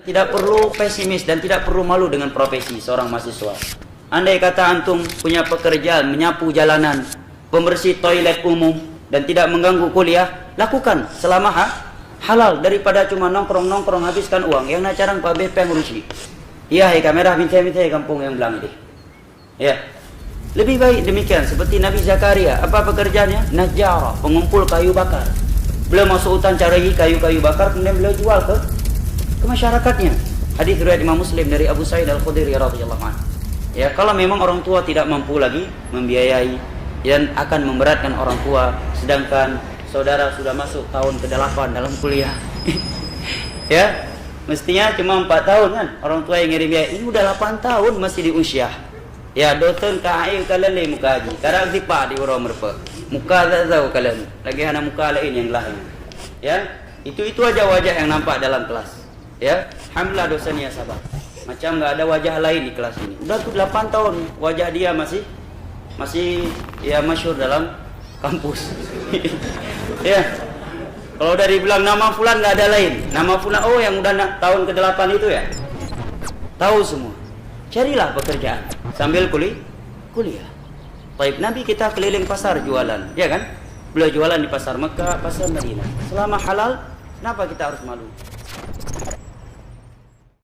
tidak perlu pesimis dan tidak perlu malu dengan profesi seorang mahasiswa. Andai kata antum punya pekerjaan menyapu jalanan, pembersih toilet umum dan tidak mengganggu kuliah, lakukan selama halal daripada cuma nongkrong habiskan uang yang nacarang Pak BP ngurusi. Iya, kamera minta kampung yang bilang ini. Ya. Lebih baik demikian seperti Nabi Zakaria. Apa pekerjaannya? Najjara, pengumpul kayu bakar. Beliau masuk hutan cari kayu-kayu bakar, kemudian beliau jual ke masyarakatnya. Hadis riwayat Imam Muslim dari Abu Sa'id Al-Khudri radhiyallahu anhu. Ya, kalau memang orang tua tidak mampu lagi membiayai dan akan memberatkan orang tua, sedangkan saudara sudah masuk tahun ke-8 dalam kuliah. Ya, mestinya cuma 4 tahun kan orang tua yang ngirim biaya. Ini udah 8 tahun masih di usia. Ya, dosen kai kalian le muka haji. Kadang sipa di orang merpa. Muka tak tahu kalian. Lagi hana muka lain yang lain. Ya, itu aja wajah yang nampak dalam kelas. Ya, alhamdulillah dosennya sabar. Macam enggak ada wajah lain di kelas ini. Udah tuh 8 tahun wajah dia masih ya masyhur dalam kampus. Ya. Kalau udah dibilang nama fulan enggak ada lain. Nama fulan yang udah tahun ke-8 itu ya. Tahu semua. Carilah pekerjaan sambil kuliah. Baik, Nabi kita keliling pasar jualan, ya kan? Beliau jualan di pasar Mekah, pasar Madinah. Selama halal, kenapa kita harus malu?